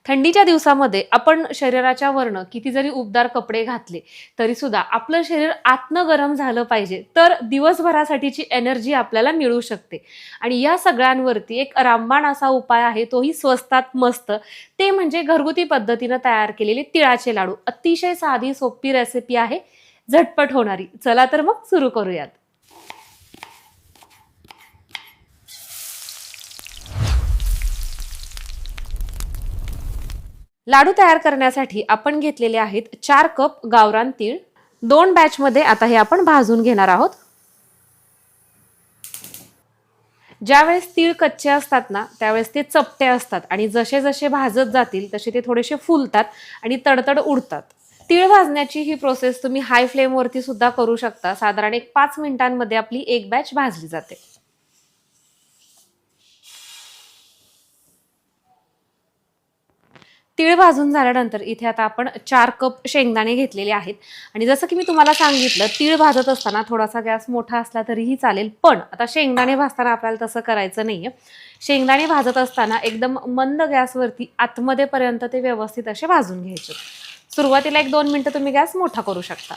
थंडीच्या दिवसामध्ये आपण शरीराच्या वरनं किती जरी उबदार कपडे घातले तरी सुद्धा आपलं शरीर आतनं गरम झालं पाहिजे, तर दिवसभरासाठीची एनर्जी आपल्याला मिळू शकते. आणि या सगळ्यांवरती एक रामबाण असा उपाय आहे, तोही स्वस्तात मस्त. ते म्हणजे घरगुती पद्धतीनं तयार केलेले तिळाचे लाडू. अतिशय साधी सोपी रेसिपी आहे, झटपट होणारी. चला तर मग सुरू करूयात. लाडू तयार करण्यासाठी आपण घेतलेले आहेत 4 कप गावरान तीळ. 2 बॅच मध्ये आता हे आपण भाजून घेणार आहोत. ज्यावेळेस तीळ कच्चे असतात ना, त्यावेळेस ते चपटे असतात आणि जसे जसे भाजत जातील तसे ते थोडेसे फुलतात आणि तडतड उडतात. तीळ भाजण्याची ही प्रोसेस तुम्ही हाय फ्लेम वरती सुद्धा करू शकता. साधारण 5 मिनिटांमध्ये आपली एक बॅच भाजली जाते. तीळ भाजून झाल्यानंतर इथे आता आपण 4 कप शेंगदाणे घेतलेले आहेत. आणि जसं की मी तुम्हाला सांगितलं, तीळ भाजत असताना थोडासा गॅस मोठा असला तरीही चालेल, पण आता शेंगदाणे भाजताना आपल्याला तसं करायचं नाहीये. शेंगदाणे भाजत असताना एकदम मंद गॅसवरती आतमध्ये पर्यंत ते व्यवस्थित असे भाजून घ्यायचे. सुरुवातीला 1-2 मिनिटं तुम्ही गॅस मोठा करू शकता.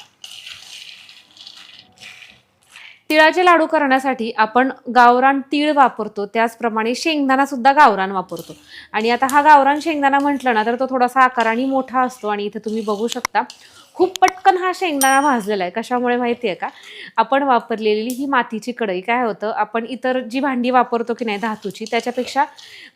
तिळाचे लाडू करण्यासाठी आपण गावरान तीळ वापरतो, त्याचप्रमाणे शेंगदाणा सुद्धा गावरान वापरतो. आणि आता हा गावरान शेंगदाणा म्हटलं ना, तर तो थोडासा आकाराने मोठा असतो. आणि इथे तुम्ही बघू शकता, खूप पटकन हा शेंगदाणा भाजलेला आहे. कशामुळे माहिती आहे का? आपण वापरलेली ही मातीची कढई. काय होतं, आपण इतर जी भांडी वापरतो की नाही धातूची, त्याच्यापेक्षा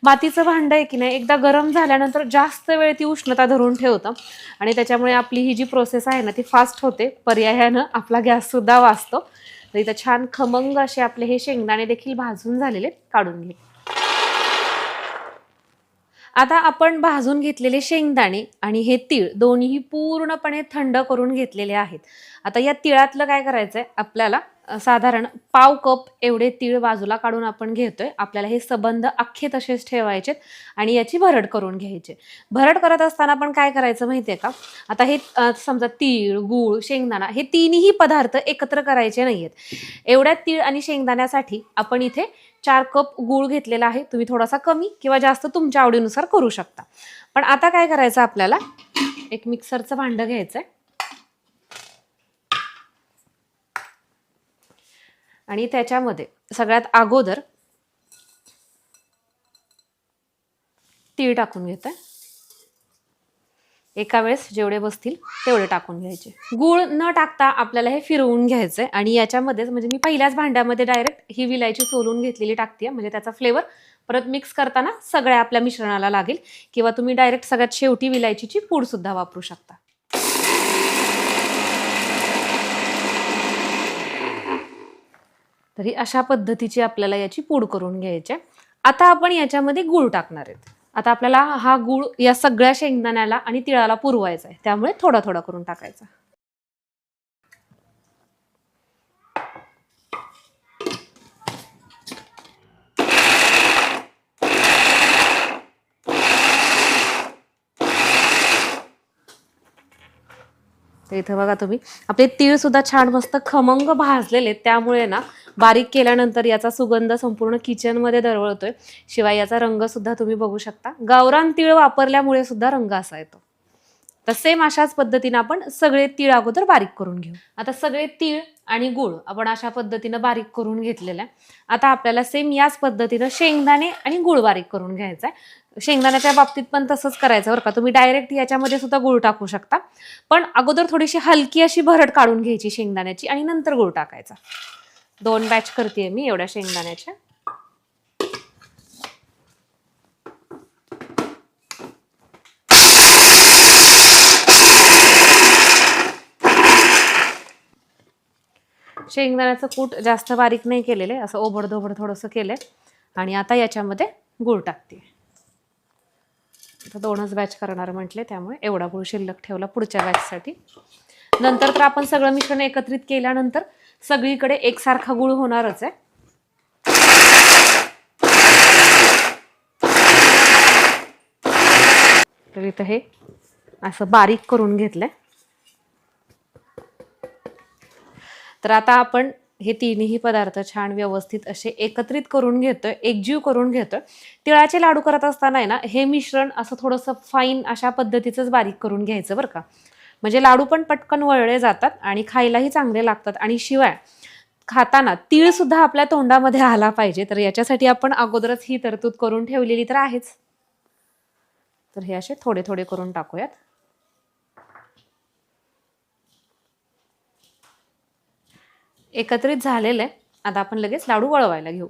मातीचं भांडं आहे की नाही, एकदा गरम झाल्यानंतर जास्त वेळ ती उष्णता धरून ठेवतं आणि त्याच्यामुळे आपली ही जी प्रोसेस आहे ना, ती फास्ट होते. पर्यायानं आपला गॅस सुद्धा वाचतो. तर इथं छान खमंग असे आपले हे शेंगदाणे देखील भाजून झालेले काढून घे. आता आपण भाजून घेतलेले शेंगदाणे आणि हे तीळ दोन्ही पूर्णपणे थंड करून घेतलेले आहेत. आता या तिळातलं काय करायचंय आपल्याला, साधारण पाव कप एवढे तीळ बाजूला काढून आपण घेतोय. आपल्याला हे सबंध अख्खे तसेच ठेवायचे आणि याची भरड करून घ्यायची. भरड करत असताना आपण काय करायचं माहितीये का, आता हे समजा तीळ, गूळ, शेंगदाणा हे तिन्ही पदार्थ एकत्र करायचे नाहीयेत. एवढ्या तीळ आणि शेंगदाण्यासाठी आपण इथे 4 कप गूळ घेतलेला आहे. तुम्ही थोडासा कमी किंवा जास्त तुमच्या आवडीनुसार करू शकता. पण आता काय करायचं, आपल्याला एक मिक्सरचं भांडं घ्यायचंय आणि त्याच्यामध्ये सगळ्यात अगोदर तीळ टाकून घेतोय. एका वेळेस जेवढे बसतील तेवढे टाकून घ्यायचे. गूळ न टाकता आपल्याला हे फिरवून घ्यायचंय. आणि याच्यामध्येच म्हणजे मी पहिल्याच भांड्यामध्ये डायरेक्ट ही विलायची सोलून घेतलेली टाकते, म्हणजे त्याचा फ्लेवर परत मिक्स करताना सगळ्या आपल्या मिश्रणाला लागेल. किंवा तुम्ही डायरेक्ट सगळ्यात शेवटी विलायचीची पूड सुद्धा वापरू शकता. तरी अशा पद्धतीची आपल्याला याची पूड करून घ्यायची. आता आपण याच्यामध्ये गूळ टाकणार आहेत. आता आपल्याला हा गूळ या सगळ्या शेंगदाण्याला आणि तिळाला पुरवायचा आहे, त्यामुळे थोडा थोडा करून टाकायचा. तर इथं बघा तुम्ही, आपले तीळ सुद्धा छान मस्त खमंग भाजलेले, त्यामुळे ना बारीक केल्यानंतर याचा सुगंध संपूर्ण किचनमध्ये दरवळतोय. शिवाय याचा रंग सुद्धा तुम्ही बघू शकता. गावरान तीळ वापरल्यामुळे सुद्धा रंग असा येतो. तर सेम अशाच पद्धतीने आपण सगळे तीळ अगोदर बारीक करून घेऊ. आता सगळे तीळ आणि गूळ आपण अशा पद्धतीनं बारीक करून घेतलेला आहे. आता आपल्याला सेम याच पद्धतीनं शेंगदाणे आणि गूळ बारीक करून घ्यायचा आहे. शेंगदाण्याच्या बाबतीत पण तसंच करायचं बरं का. तुम्ही डायरेक्ट याच्यामध्ये सुद्धा गूळ टाकू शकता, पण अगोदर थोडीशी हलकी अशी भरड काढून घ्यायची शेंगदाण्याची आणि नंतर गूळ टाकायचा. 2 बॅच करते मी एवढ्या शेंगदाण्याच्या. शेंगदाण्याचं कूट जास्त बारीक नाही केलेले, असं ओबडधोबड थोडंसं केलंय. आणि आता याच्यामध्ये गूळ टाकते. आता 2च बॅच करणार म्हटले, त्यामुळे एवढा गूळ शिल्लक ठेवला पुढच्या बॅचसाठी. नंतर तर आपण सगळं मिश्रण एकत्रित केल्यानंतर सगळीकडे एकसारखा गूळ होणारच आहे. तर इथं हे असं बारीक करून घेतलंय. तर आता आपण हे तिन्ही पदार्थ छान व्यवस्थित असे एकत्रित करून घेतोय, एकजीव करून घेतोय. तिळाचे लाडू करत असताना आहे ना, हे मिश्रण असं थोडंसं फाईन अशा पद्धतीचंच बारीक करून घ्यायचं बरं का. म्हणजे लाडू पण पटकन वळले जातात आणि खायलाही चांगले लागतात. आणि शिवाय खाताना तीळ सुद्धा आपल्या तोंडामध्ये आला पाहिजे, तर याच्यासाठी आपण अगोदरच ही तरतूद करून ठेवलेली तर आहेच. तर हे असे थोडे थोडे करून टाकूयात. एकत्रित झालेलं आहे. आता आपण लगेच लाडू वळवायला घेऊ.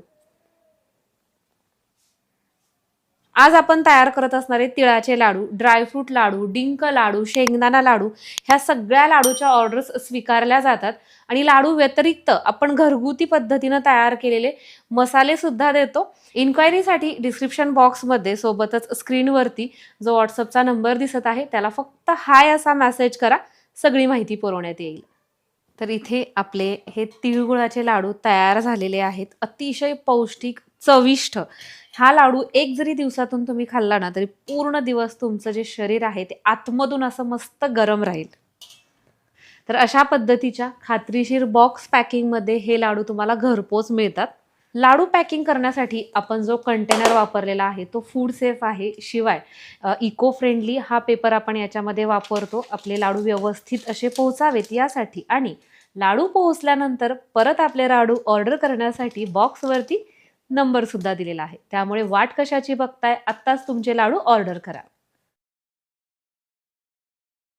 आज आपण तयार करत असणारे तिळाचे लाडू, ड्रायफ्रूट लाडू, डिंक लाडू, शेंगदाणा लाडू ह्या सगळ्या लाडूच्या ऑर्डर्स स्वीकारल्या जातात. आणि लाडू व्यतिरिक्त आपण घरगुती पद्धतीनं तयार केलेले मसाले सुद्धा देतो. इन्क्वायरीसाठी डिस्क्रिप्शन बॉक्समध्ये सोबतच स्क्रीनवरती जो व्हॉट्सअपचा नंबर दिसत आहे त्याला फक्त हाय असा मेसेज करा, सगळी माहिती पुरवण्यात येईल. तर इथे आपले हे तिळगुळाचे लाडू तयार झालेले आहेत. अतिशय पौष्टिक, चविष्ट. हा लाडू एक जरी दिवसातून तुम्ही खाल्ला ना तरी पूर्ण दिवस तुमचं जे शरीर आहे ते आतमधून असं मस्त गरम राहील. तर अशा पद्धतीच्या खात्रीशीर बॉक्स पॅकिंगमध्ये हे लाडू तुम्हाला घरपोच मिळतात. लाडू पॅकिंग करण्यासाठी आपण जो कंटेनर वापरलेला आहे तो फूड सेफ आहे. शिवाय इको फ्रेंडली हा पेपर आपण याच्यामध्ये वापरतो, आपले लाडू व्यवस्थित असे पोहोचावेत यासाठी. आणि लाडू पोहोचल्यानंतर परत आपले लाडू ऑर्डर करण्यासाठी बॉक्सवरती नंबर सुद्धा दिलेला आहे. त्यामुळे वाट कशाची बघताय, आत्ताच तुमचे लाडू ऑर्डर करा.